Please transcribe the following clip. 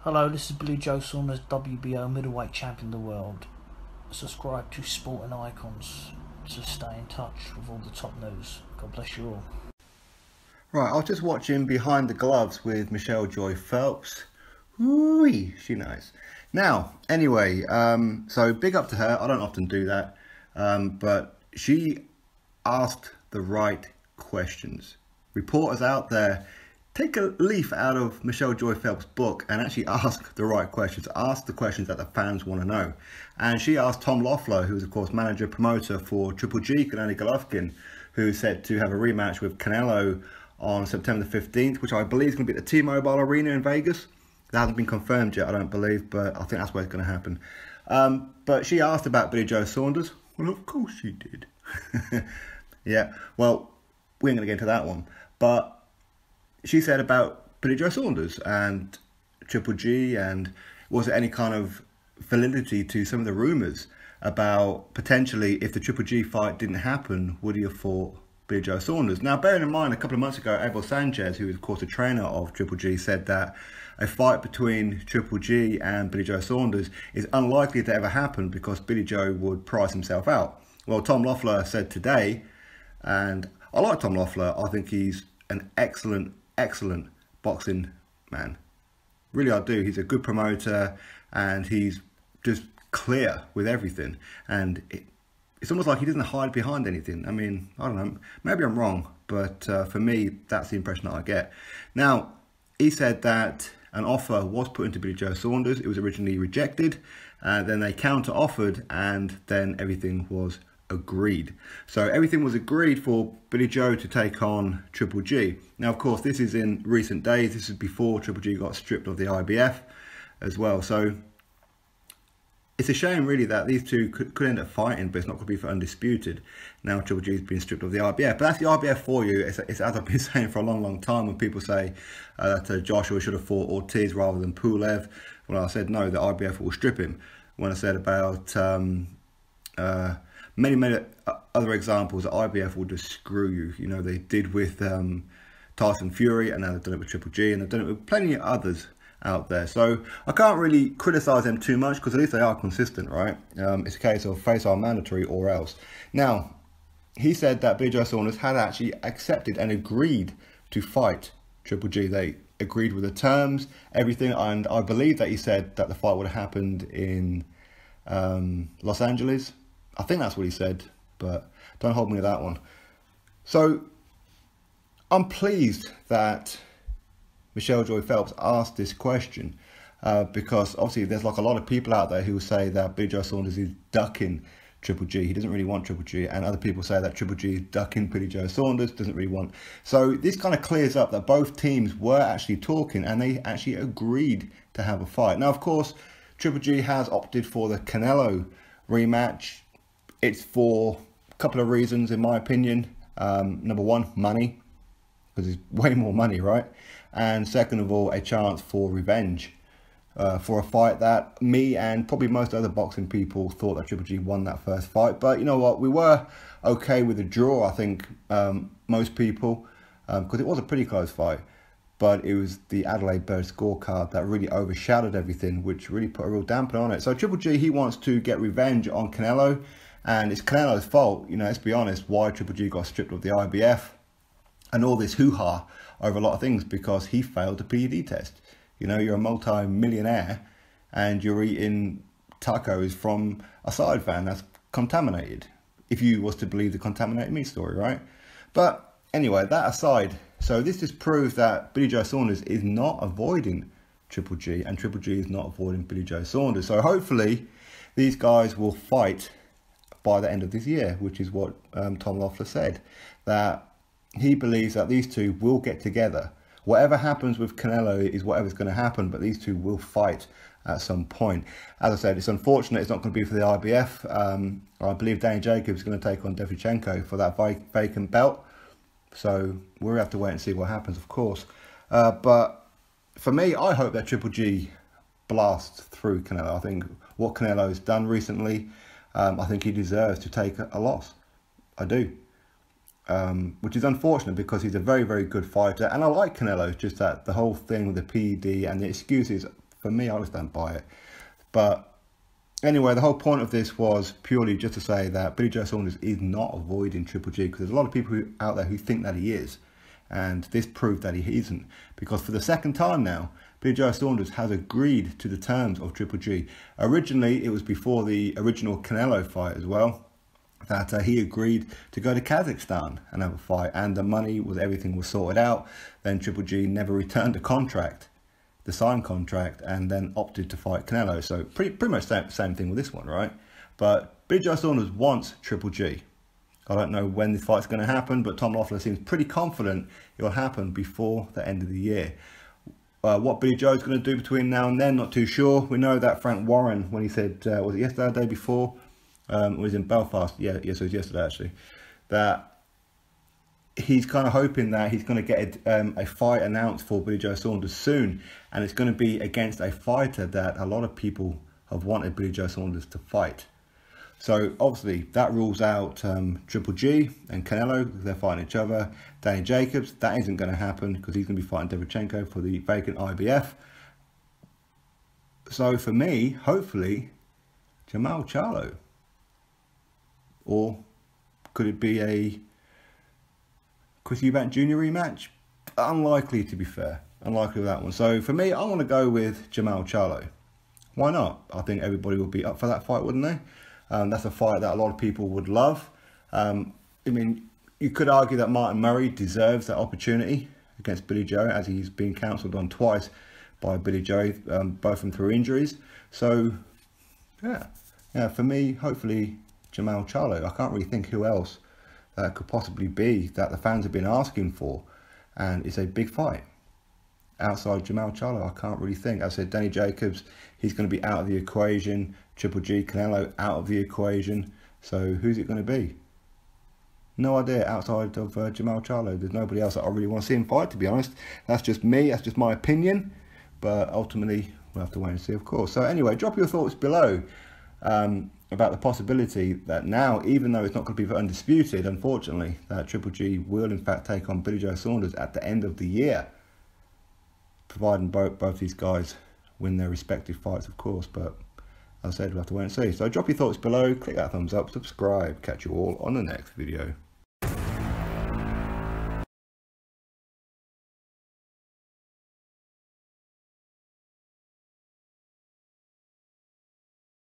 Hello, this is Billy Joe Saunders, WBO middleweight champion of the world. Subscribe to Sporting Icons to stay in touch with all the top news. God bless you all. Right, I was just watching Behind the Gloves with Michelle Joy Phelps. Whoo-wee, she knows. Now, anyway, so big up to her. I don't often do that, but she asked the right questions. Reporters out there, take a leaf out of Michelle Joy Phelps' book and actually ask the right questions. Ask the questions that the fans want to know. And she asked Tom Loeffler, who's of course manager promoter for Triple G, Gennady Golovkin, who's set to have a rematch with Canelo on September the 15th, which I believe is going to be at the T-Mobile Arena in Vegas. That hasn't been confirmed yet, I don't believe, but I think that's where it's going to happen. But she asked about Billy Joe Saunders. Well, of course she did. Yeah, well, we ain't going to get into that one. But she said about Billy Joe Saunders and Triple G, and was there any kind of validity to some of the rumours about potentially if the Triple G fight didn't happen, would he have fought Billy Joe Saunders? Now, bearing in mind, a couple of months ago, Abel Sanchez, who is of course a trainer of Triple G, said that a fight between Triple G and Billy Joe Saunders is unlikely to ever happen because Billy Joe would price himself out. Well, Tom Loeffler said today, and I like Tom Loeffler, I think he's an excellent boxing man. Really, I do. He's a good promoter and he's just clear with everything. And it's almost like he doesn't hide behind anything. I mean, I don't know, maybe I'm wrong, but for me, that's the impression that I get. Now, he said that an offer was put into Billy Joe Saunders. It was originally rejected, then they counter-offered, and then everything was agreed. So everything was agreed for Billy Joe to take on Triple G. Now, of course, this is in recent days. This is before Triple G got stripped of the IBF as well. So it's a shame, really, that these two could end up fighting, but it's not going to be for undisputed. Now Triple G's been stripped of the IBF. But that's the IBF for you. It's as I've been saying for a long time, when people say that Joshua should have fought Ortiz rather than Pulev. Well, I said no, the IBF will strip him. When I said about many other examples, that IBF will just screw you. You know, they did with Tyson Fury, and now they've done it with Triple G, and they've done it with plenty of others out there. So I can't really criticise them too much, because at least they are consistent, right? It's a case of face are mandatory or else. Now, he said that Billy Joe Saunders had actually accepted and agreed to fight Triple G. They agreed with the terms, everything, and I believe that he said that the fight would have happened in Los Angeles. I think that's what he said, but don't hold me to that one. So I'm pleased that Michelle Joy Phelps asked this question, because obviously there's like a lot of people out there who say that Billy Joe Saunders is ducking Triple G. He doesn't really want Triple G, and other people say that Triple G is ducking Billy Joe Saunders, doesn't really want. So this kind of clears up that both teams were actually talking and they actually agreed to have a fight. Now, of course, Triple G has opted for the Canelo rematch. It's for a couple of reasons, in my opinion. Number one, money, because it's way more money, right? And second of all, a chance for revenge for a fight that me and probably most other boxing people thought that Triple G won that first fight. But you know what? We were okay with the draw, I think, most people, because it was a pretty close fight. But it was the Adelaide Bird scorecard that really overshadowed everything, which really put a real damper on it. So Triple G, he wants to get revenge on Canelo. And it's Canelo's fault, you know, let's be honest, why Triple G got stripped of the IBF and all this hoo-ha over a lot of things, because he failed the PED test. You know, you're a multi-millionaire and you're eating tacos from a side van that's contaminated, if you was to believe the contaminated meat story, right? But anyway, that aside, so this just proves that Billy Joe Saunders is not avoiding Triple G, and Triple G is not avoiding Billy Joe Saunders. So hopefully these guys will fight by the end of this year, which is what Tom Loeffler said, that he believes that these two will get together. Whatever happens with Canelo is whatever's going to happen, but these two will fight at some point. As I said, it's unfortunate it's not going to be for the IBF. I believe Danny Jacobs is going to take on Devchenko for that vacant belt. So we'll have to wait and see what happens, of course. But for me, I hope that Triple G blasts through Canelo. I think what Canelo's done recently, I think he deserves to take a loss. I do. Which is unfortunate, because he's a very good fighter, and I like Canelo. It's just that the whole thing with the PED and the excuses for me, I just don't buy it. But anyway, the whole point of this was purely just to say that Billy Joe Saunders is not avoiding Triple G, because there's a lot of people out there who think that he is. And this proved that he isn't, because for the second time now, Billy Joe Saunders has agreed to the terms of Triple G. Originally, it was before the original Canelo fight as well, that he agreed to go to Kazakhstan and have a fight, and the money was, everything was sorted out. Then Triple G never returned the contract, the signed contract, and then opted to fight Canelo. So pretty much same thing with this one, right? But Billy Joe Saunders wants Triple G. I don't know when this fight's going to happen, but Tom Loeffler seems pretty confident it will happen before the end of the year. What Billy Joe's going to do between now and then, not too sure. We know that Frank Warren, when he said, was it yesterday or the day before? It was in Belfast, yeah, so it was yesterday actually, that he's kind of hoping that he's going to get a fight announced for Billy Joe Saunders soon, and it's going to be against a fighter that a lot of people have wanted Billy Joe Saunders to fight. So obviously that rules out Triple G and Canelo, because they're fighting each other. Danny Jacobs, that isn't going to happen because he's going to be fighting Derevchenko for the vacant IBF. So for me, hopefully, Jamal Charlo. Or could it be a Chris Eubank Jr. rematch? Unlikely, to be fair. Unlikely with that one. So for me, I want to go with Jamal Charlo. Why not? I think everybody would be up for that fight, wouldn't they? That's a fight that a lot of people would love. I mean, you could argue that Martin Murray deserves that opportunity against Billy Joe, as he's been counselled on twice by Billy Joe, both from through injuries. So, yeah, for me, hopefully Jamal Charlo. I can't really think who else that could possibly be that the fans have been asking for, and it's a big fight. Outside Jamal Charlo, I can't really think. As I said, Danny Jacobs, he's going to be out of the equation. Triple G, Canelo, out of the equation. So who's it going to be? No idea outside of Jamal Charlo. There's nobody else that I really want to see him fight, to be honest. That's just me. That's just my opinion. But ultimately, we'll have to wait and see, of course. So anyway, drop your thoughts below about the possibility that now, even though it's not going to be undisputed, unfortunately, that Triple G will in fact take on Billy Joe Saunders at the end of the year, providing both these guys win their respective fights, of course. But as I said, we'll have to wait and see. So drop your thoughts below, click that thumbs up, subscribe. Catch you all on the next video.